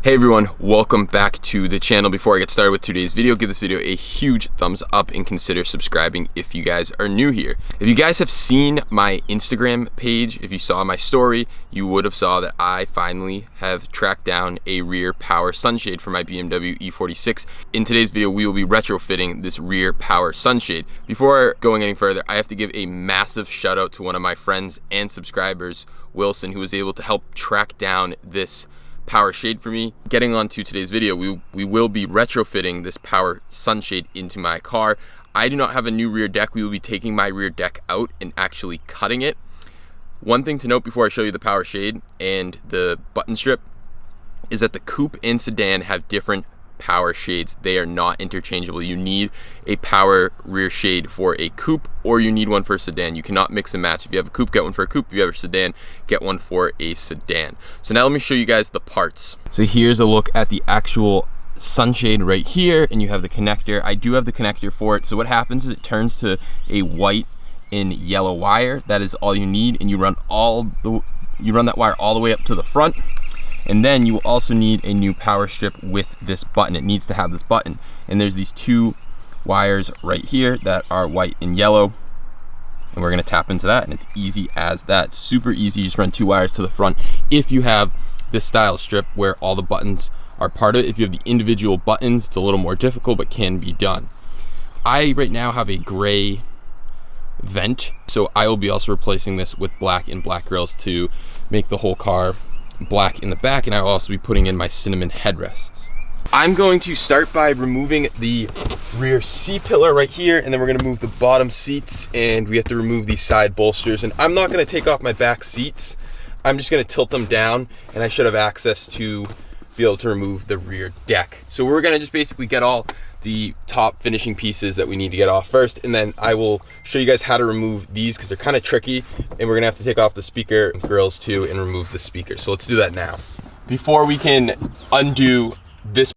Hey everyone, welcome back to the channel. Before I get started with today's video, give this video a huge thumbs up and consider subscribing if you guys are new here. If you guys have seen my Instagram page, if you saw my story, you would have saw that I finally have tracked down a rear power sunshade for my BMW E46. In today's video, we will be retrofitting this rear power sunshade. Before going any further, I have to give a massive shout out to one of my friends and subscribers, Wilson, who was able to help track down this power shade for me. Getting on to today's video, we will be retrofitting this power sunshade into my car. I do not have a new rear deck. We will be taking my rear deck out and actually cutting it. One thing to note before I show you the power shade and the button strip is that the coupe and sedan have different power shades. They are not interchangeable. You need a power rear shade for a coupe or you need one for a sedan. You cannot mix and match. If you have a coupe, get one for a coupe. If you have a sedan, get one for a sedan. So now let me show you guys the parts. So here's a look at the actual sunshade right here, and you have the connector. I do have the connector for it. So what happens is it turns to a white and yellow wire. That is all you need, and you run that wire all the way up to the front. And then you will also need a new power strip with this button. It needs to have this button. And there's these two wires right here that are white and yellow. And we're gonna tap into that, and it's easy as that. Super easy, you just run two wires to the front. If you have this style strip where all the buttons are part of it, if you have the individual buttons, it's a little more difficult, but can be done. I right now have a gray vent, so I will be also replacing this with black and black grills to make the whole car black in the back, and I'll also be putting in my cinnamon headrests. I'm going to start by removing the rear C-pillar right here, and then we're gonna move the bottom seats, and we have to remove these side bolsters. And I'm not gonna take off my back seats. I'm just gonna tilt them down, and I should have access to be able to remove the rear deck. So we're gonna just basically get all the top finishing pieces that we need to get off first, and then I will show you guys how to remove these because they're kind of tricky, and we're gonna have to take off the speaker grills too and remove the speaker. So let's do that now. Before we can undo this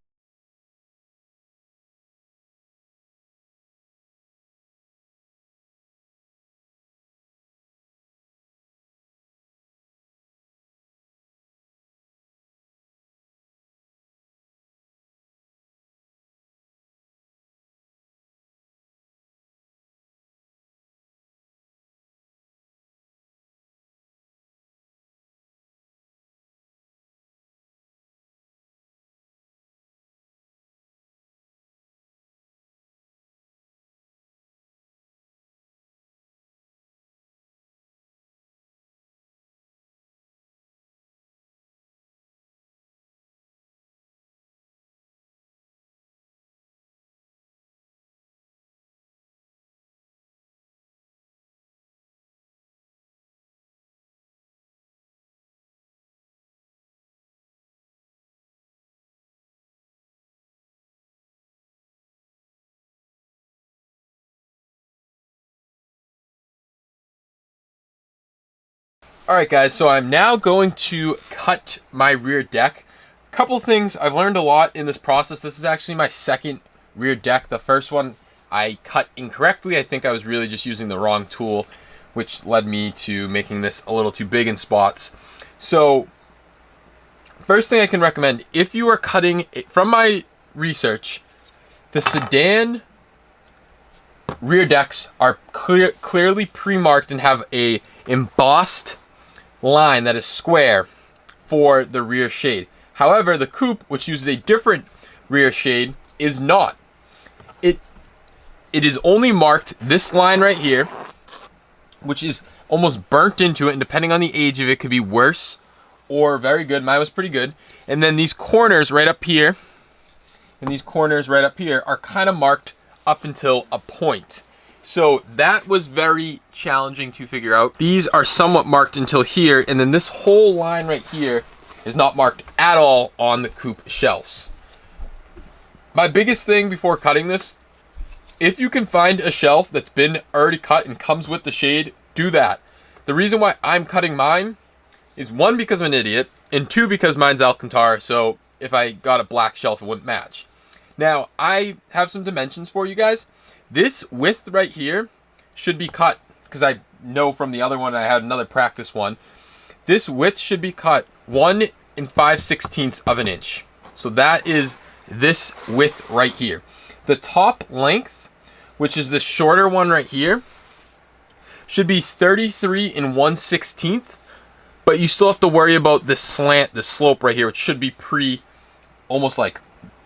Alright guys, so I'm now going to cut my rear deck. A couple things, I've learned a lot in this process. This is actually my second rear deck. The first one I cut incorrectly. I think I was really just using the wrong tool, which led me to making this a little too big in spots. So first thing I can recommend, if you are cutting, from my research, the sedan rear decks are clearly pre-marked and have a embossed line that is square for the rear shade. However, the coupe, which uses a different rear shade, is not. It is only marked this line right here, which is almost burnt into it, and depending on the age of it, could be worse or very good. Mine was pretty good. And then these corners right up here and these corners right up here are kind of marked up until a point. So that was very challenging to figure out. These are somewhat marked until here, and then this whole line right here is not marked at all on the coupe shelves. My biggest thing before cutting this, if you can find a shelf that's been already cut and comes with the shade, do that. The reason why I'm cutting mine is one, because I'm an idiot, and two, because mine's Alcantara, so if I got a black shelf, it wouldn't match. Now, I have some dimensions for you guys. This width right here should be cut, because I know from the other one, I had another practice one. This width should be cut 1 5/16 of an inch. So that is this width right here. The top length, which is the shorter one right here, should be 33 1/16, but you still have to worry about this slant, the slope right here, which should be almost like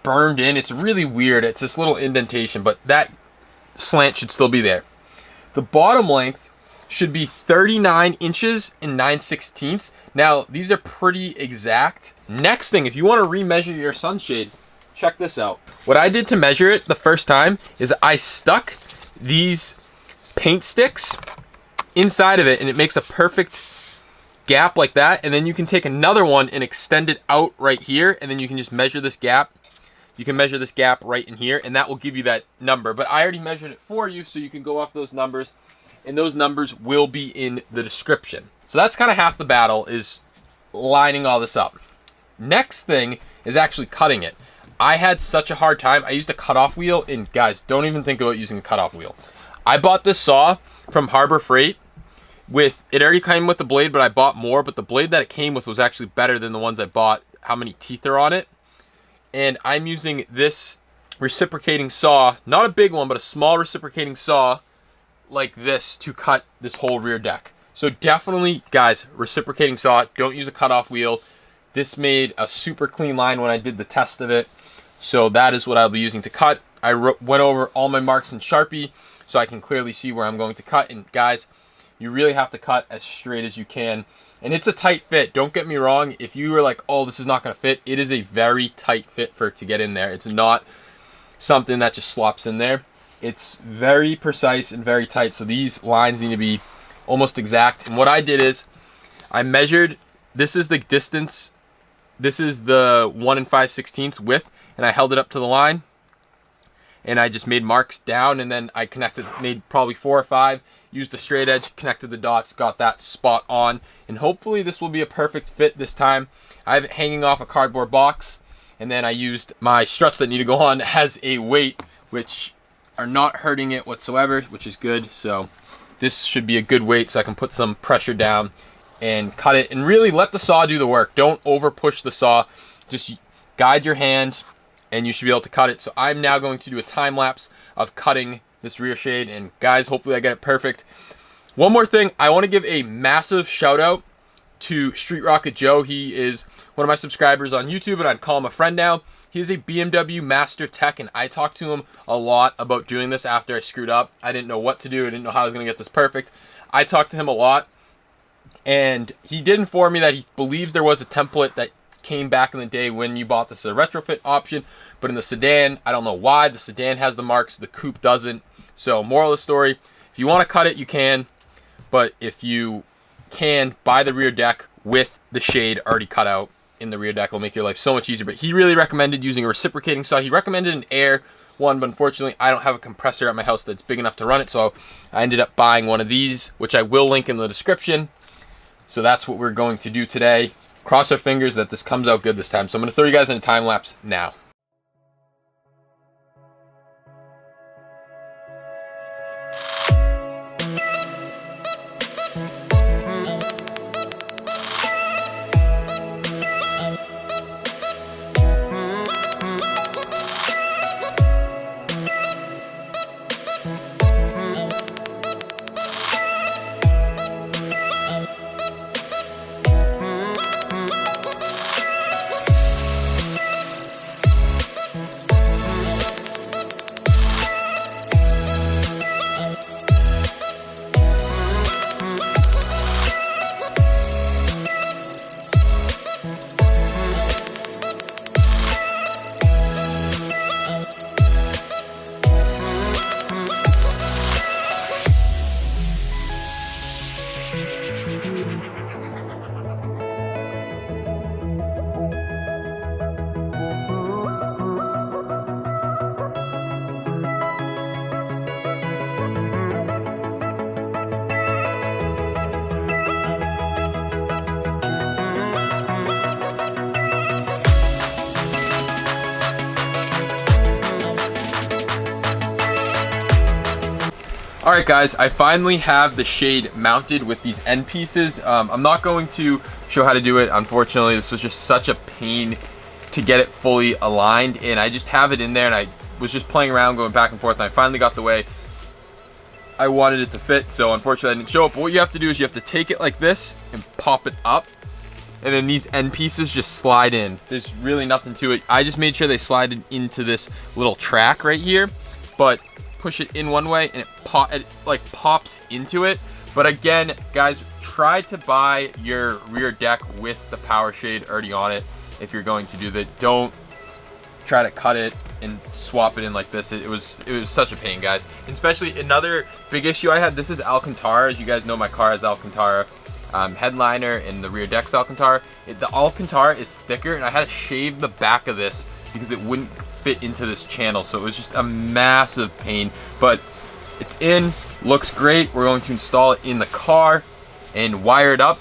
burned in. It's really weird. It's this little indentation, but that slant should still be there. The bottom length should be 39 inches and 9/16. Now, these are pretty exact. Next thing, if you want to remeasure your sunshade, check this out. What I did to measure it the first time is I stuck these paint sticks inside of it, and it makes a perfect gap like that. And then you can take another one and extend it out right here, and then you can just measure this gap. You can measure this gap right in here, and that will give you that number. But I already measured it for you, so you can go off those numbers, and those numbers will be in the description. So that's kind of half the battle, is lining all this up. Next thing is actually cutting it. I had such a hard time. I used a cutoff wheel, and guys, don't even think about using a cutoff wheel. I bought this saw from Harbor Freight. It already came with the blade, but I bought more, but the blade that it came with was actually better than the ones I bought, how many teeth are on it. And I'm using this reciprocating saw, not a big one, but a small reciprocating saw like this to cut this whole rear deck. So definitely, guys, reciprocating saw, don't use a cutoff wheel. This made a super clean line when I did the test of it. So that is what I'll be using to cut. I went over all my marks in Sharpie so I can clearly see where I'm going to cut. And guys, you really have to cut as straight as you can. And it's a tight fit. Don't get me wrong. If you were like, oh, this is not going to fit, it is a very tight fit for it to get in there. It's not something that just slops in there. It's very precise and very tight. So these lines need to be almost exact. And what I did is I measured, this is the distance. This is the 1 5/16 width. And I held it up to the line. And I just made marks down. And then I made probably 4 or 5. Used the straight edge, connected the dots, got that spot on, and hopefully this will be a perfect fit this time. I have it hanging off a cardboard box, and then I used my struts that need to go on as a weight, which are not hurting it whatsoever, which is good. So this should be a good weight so I can put some pressure down and cut it, and really let the saw do the work. Don't over push the saw, just guide your hand and you should be able to cut it. So I'm now going to do a time lapse of cutting this rear shade, and guys, hopefully I get it perfect. One more thing, I want to give a massive shout out to Street Rocket Joe. He is one of my subscribers on YouTube, and I'd call him a friend now. He is a BMW master tech, and I talked to him a lot about doing this after I screwed up. I didn't know what to do. I didn't know how I was going to get this perfect. I talked to him a lot, and he did inform me that he believes there was a template that came back in the day when you bought this, a retrofit option, but in the sedan, I don't know why. The sedan has the marks, the coupe doesn't. So moral of the story, if you want to cut it, you can, but if you can, buy the rear deck with the shade already cut out in the rear deck. Will make your life so much easier. But he really recommended using a reciprocating saw. He recommended an air one, but unfortunately I don't have a compressor at my house that's big enough to run it, so I ended up buying one of these, which I will link in the description. So that's what we're going to do today. Cross our fingers that this comes out good this time. So I'm going to throw you guys in a time lapse now. Alright guys, I finally have the shade mounted with these end pieces. I'm not going to show how to do it, unfortunately. This was just such a pain to get it fully aligned, and I just have it in there, and I was just playing around, going back and forth, and I finally got the way I wanted it to fit. So unfortunately I didn't show it, but what you have to do is you have to take it like this and pop it up, and then these end pieces just slide in. There's really nothing to it. I just made sure they slide into this little track right here, but push it in one way and it like pops into it. But again, guys, try to buy your rear deck with the power shade already on it if you're going to do that. Don't try to cut it and swap it in like this. It was such a pain, guys. And especially another big issue I had, this is Alcantara. As you guys know, my car has Alcantara headliner and the rear deck's Alcantara. The Alcantara is thicker, and I had to shave the back of this because it wouldn't fit into this channel. So it was just a massive pain, but it's in, looks great. We're going to install it in the car and wire it up.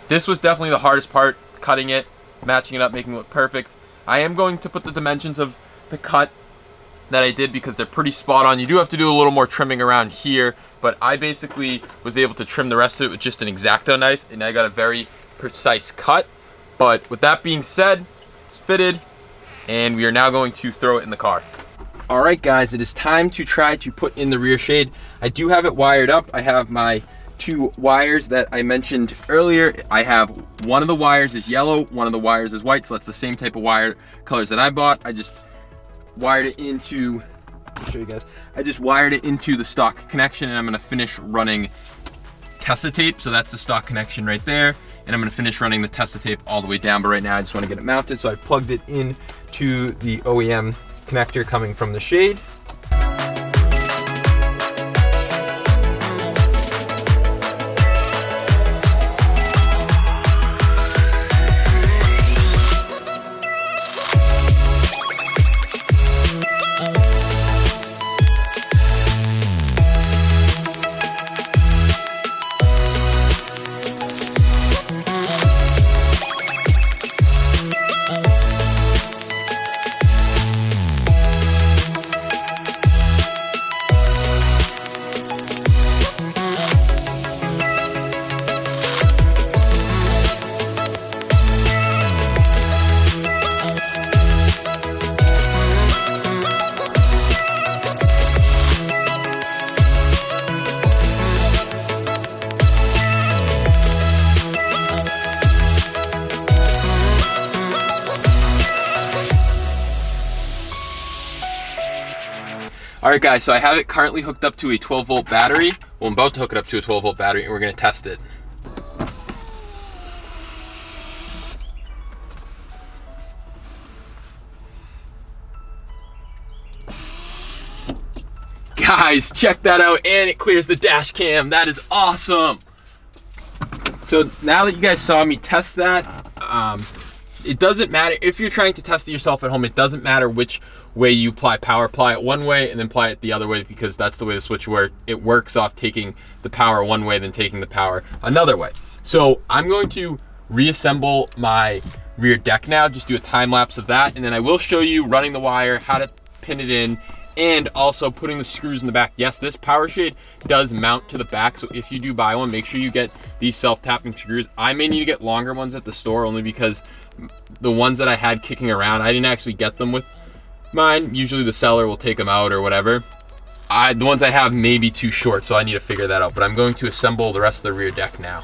This was definitely the hardest part, cutting it, matching it up, making it look perfect. I am going to put the dimensions of the cut that I did because they're pretty spot on. You do have to do a little more trimming around here, but I basically was able to trim the rest of it with just an X-Acto knife, and I got a very precise cut. But with that being said, it's fitted, and we are now going to throw it in the car. All right, guys, it is time to try to put in the rear shade. I do have it wired up. I have my 2 wires that I mentioned earlier. I have one of the wires is yellow, one of the wires is white, so that's the same type of wire colors that I bought. I just wired it into, I'll show you guys. I just wired it into the stock connection, and I'm gonna finish running Tessa tape. So that's the stock connection right there. And I'm gonna finish running the Tessa tape all the way down, but right now I just wanna get it mounted. So I plugged it in to the OEM connector coming from the shade. All right, guys, so I have it currently hooked up to a 12-volt battery. Well, I'm about to hook it up to a 12-volt battery, and we're gonna test it. Guys, check that out, and it clears the dash cam. That is awesome. So now that you guys saw me test that, it doesn't matter if you're trying to test it yourself at home. It doesn't matter which way you apply power. Apply it one way and then apply it the other way, because that's the way the switch works. It works off taking the power one way, then taking the power another way. So I'm going to reassemble my rear deck now, just do a time lapse of that, and then I will show you running the wire, how to pin it in, and also putting the screws in the back. Yes, this power shade does mount to the back, so if you do buy one, make sure you get these self-tapping screws. I may need to get longer ones at the store, only because the ones that I had kicking around, I didn't actually get them with mine. Usually the seller will take them out or whatever. The ones I have may be too short, so I need to figure that out, but I'm going to assemble the rest of the rear deck now.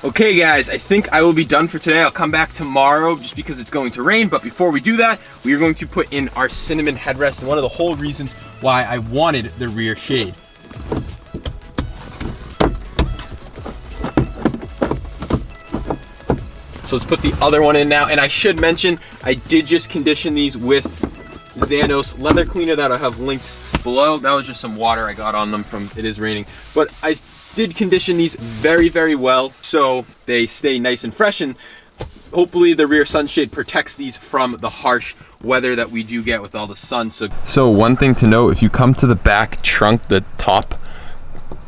Okay guys, I think I will be done for today. I'll come back tomorrow just because it's going to rain, but before we do that, we are going to put in our cinnamon headrest, and one of the whole reasons why I wanted the rear shade. So let's put the other one in now, and I should mention, I did just condition these with Xanos leather cleaner that I have linked below. That was just some water I got on them from it is raining, but I did condition these very, very well so they stay nice and fresh, and hopefully the rear sunshade protects these from the harsh weather that we do get with all the sun. So one thing to note, if you come to the back trunk, the top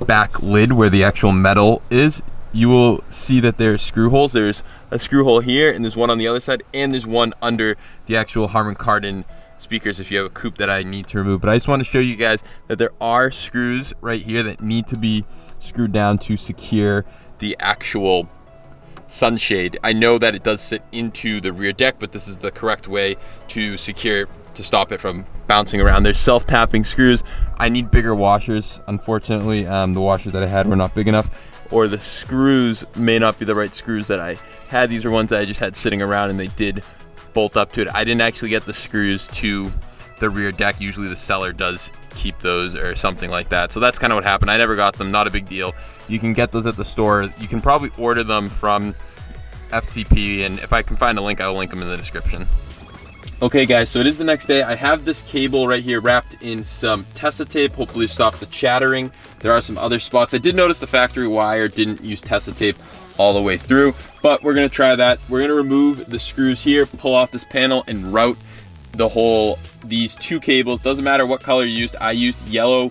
back lid where the actual metal is, you will see that there's screw holes. There's a screw hole here, and there's one on the other side, and there's one under the actual Harman Kardon speakers if you have a coupe that I need to remove. But I just want to show you guys that there are screws right here that need to be screwed down to secure the actual sunshade. I know that it does sit into the rear deck, but this is the correct way to secure, to stop it from bouncing around. There's self-tapping screws. I need bigger washers. Unfortunately, the washers that I had were not big enough, or the screws may not be the right screws that I had. These are ones that I just had sitting around and they did bolt up to it. I didn't actually get the screws to the rear deck. Usually the seller does keep those or something like that. So that's kind of what happened. I never got them, not a big deal. You can get those at the store. You can probably order them from FCP, and if I can find a link, I will link them in the description. Okay guys, so it is the next day. I have this cable right here wrapped in some Tesa tape, hopefully stop the chattering. There are some other spots. I did notice the factory wire didn't use Tesa tape all the way through, but we're gonna try that. We're gonna remove the screws here, pull off this panel, and route these two cables. Doesn't matter what color you used. I used yellow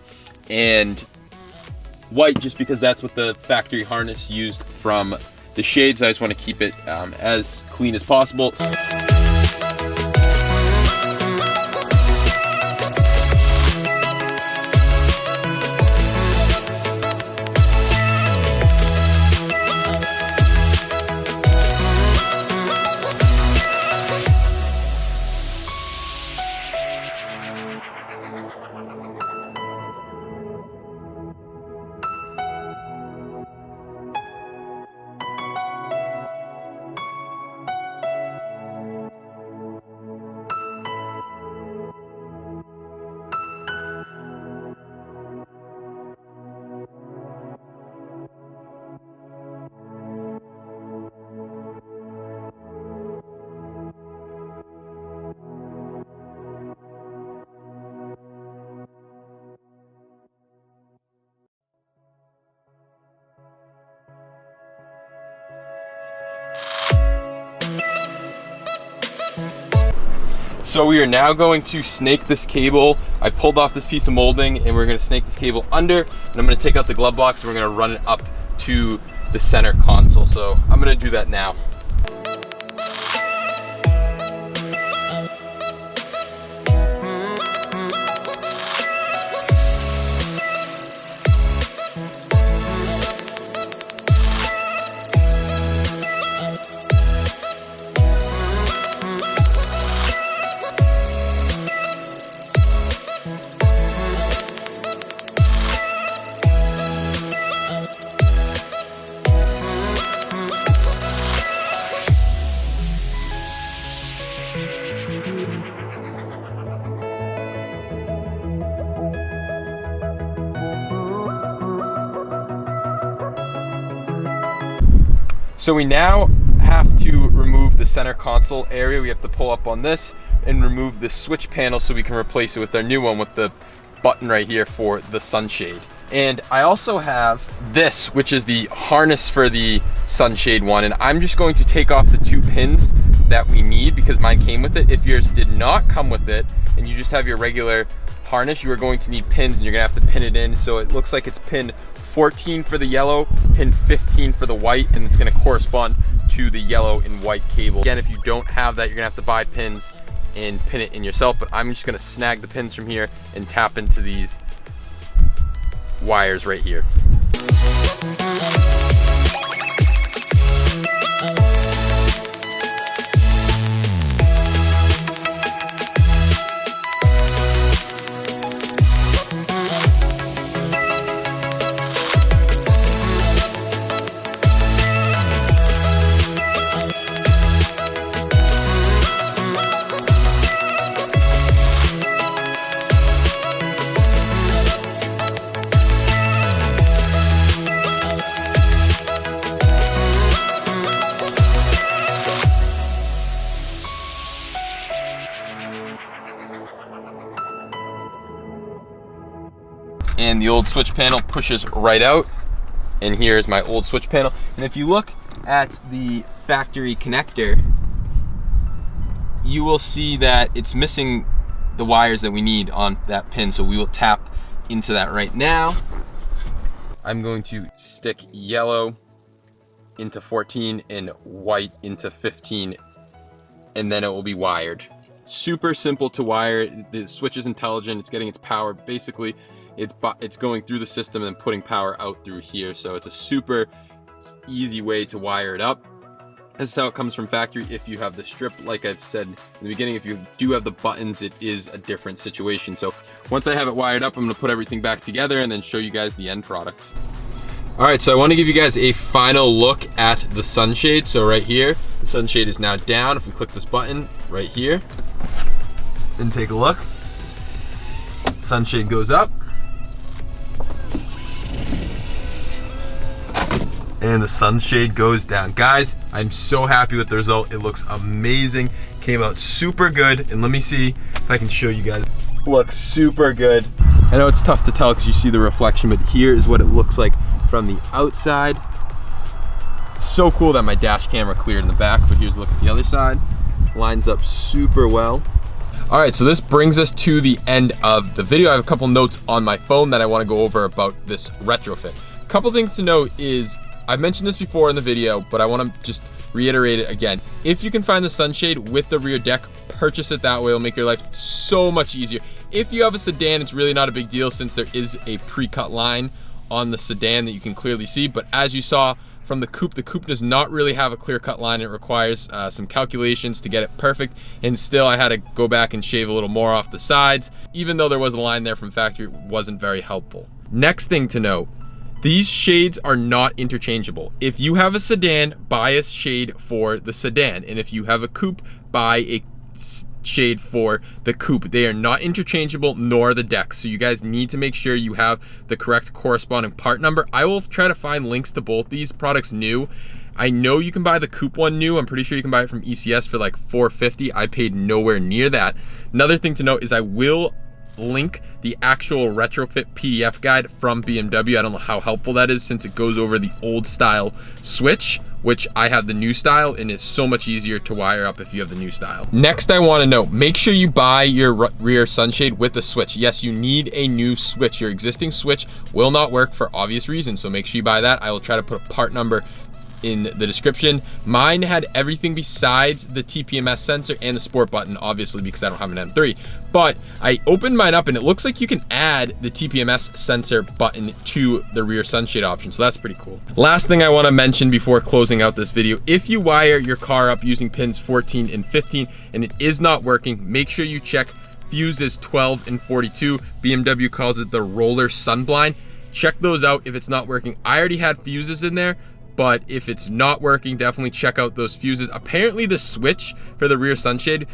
and white just because that's what the factory harness used from the shade, so I just want to keep it as clean as possible. So we are now going to snake this cable. I pulled off this piece of molding and we're gonna snake this cable under, and I'm gonna take out the glove box and we're gonna run it up to the center console. So I'm gonna do that now. So we now have to remove the center console area. We have to pull up on this and remove the switch panel so we can replace it with our new one with the button right here for the sunshade. And I also have this, which is the harness for the sunshade one, and I'm just going to take off the 2 pins that we need because mine came with it. If yours did not come with it and you just have your regular harness, you are going to need pins and you're gonna have to pin it in. So it looks like it's pin 14 for the yellow, pin 15 for the white, and it's gonna correspond to the yellow and white cable. Again, if you don't have that, you're gonna have to buy pins and pin it in yourself, but I'm just gonna snag the pins from here and tap into these wires right here. and the old switch panel pushes right out. And here's my old switch panel. And if you look at the factory connector, you will see that it's missing the wires that we need on that pin. So we will tap into that right now. I'm going to stick yellow into 14 and white into 15, and then it will be wired. Super simple to wire. The switch is intelligent. It's getting its power. Basically, it's going through the system and then putting power out through here. So it's a super easy way to wire it up. This is how it comes from factory. If you have the strip, like I've said in the beginning, if you do have the buttons, it is a different situation. So once I have it wired up, I'm gonna put everything back together and then show you guys the end product. All right, so I wanna give you guys a final look at the sunshade. So right here, the sunshade is now down. If we click this button right here, and take a look, sunshade goes up. And the sunshade goes down. Guys, I'm so happy with the result. It looks amazing. Came out super good. And let me see if I can show you guys. Looks super good. I know it's tough to tell because you see the reflection, but here is what it looks like from the outside. So cool that my dash camera cleared in the back, but here's a look at the other side. Lines up super well. All right, so this brings us to the end of the video. I have a couple notes on my phone that I want to go over about this retrofit. A couple things to note is, I've mentioned this before in the video, but I want to just reiterate it again. If you can find the sunshade with the rear deck, purchase it that way. It'll make your life so much easier. If you have a sedan, it's really not a big deal since there is a pre-cut line on the sedan that you can clearly see. But as you saw from the coupe does not really have a clear-cut line. It requires some calculations to get it perfect. And still, I had to go back and shave a little more off the sides. Even though there was a line there from factory, it wasn't very helpful. Next thing to note, these shades are not interchangeable. If you have a sedan, buy a shade for the sedan. And if you have a coupe, buy a shade for the coupe. They are not interchangeable, nor the decks. So you guys need to make sure you have the correct corresponding part number. I will try to find links to both these products new. I know you can buy the coupe one new. I'm pretty sure you can buy it from ECS for like $450. I paid nowhere near that. Another thing to note is I will link the actual retrofit PDF guide from BMW. I don't know how helpful that is since it goes over the old style switch, which I have the new style, and it's so much easier to wire up if you have the new style. Next, I want to note, make sure you buy your rear sunshade with the switch. Yes, you need a new switch. Your existing switch will not work for obvious reasons, so make sure you buy that. I will try to put a part number in the description. Mine had everything besides the TPMS sensor and the sport button, obviously because I don't have an M3, but I opened mine up and it looks like you can add the TPMS sensor button to the rear sunshade option, so that's pretty cool. Last thing I want to mention before closing out this video, if you wire your car up using pins 14 and 15 and it is not working, make sure you check fuses 12 and 42. BMW calls it the roller sunblind. Check those out if it's not working. I already had fuses in there, but if it's not working, definitely check out those fuses. Apparently the switch for the rear sunshade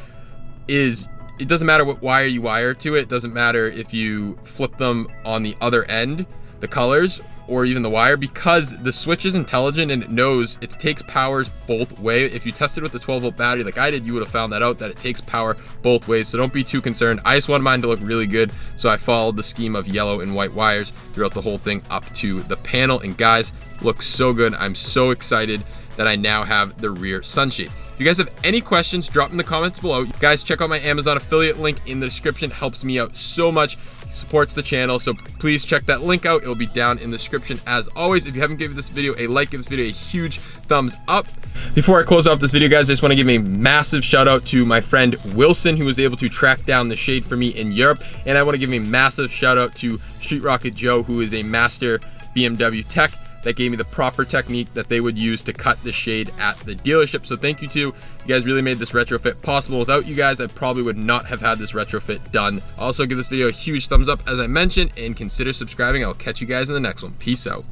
is, it doesn't matter what wire you wire to it. It doesn't matter if you flip them on the other end, the colors, or even the wire, because the switch is intelligent and it knows it takes powers both ways. If you tested with the 12-volt battery like I did, you would have found that out, that it takes power both ways. So don't be too concerned. I just wanted mine to look really good, so I followed the scheme of yellow and white wires throughout the whole thing up to the panel. And guys, looks so good. I'm so excited that I now have the rear sunshade. If you guys have any questions, drop them in the comments below. Guys, check out my Amazon affiliate link in the description. Helps me out so much, supports the channel, so please check that link out. It'll be down in the description as always. If you haven't given this video a like, give this video a huge thumbs up. Before I close off this video, guys, I just want to give a massive shout out to my friend Wilson, who was able to track down the shade for me in Europe. And I want to give a massive shout out to Street Rocket Joe, who is a master BMW tech that gave me the proper technique that they would use to cut the shade at the dealership. So thank you to you guys. Really made this retrofit possible. Without you guys, I probably would not have had this retrofit done. Also, give this video a huge thumbs up as I mentioned, and consider subscribing. I'll catch you guys in the next one. Peace out.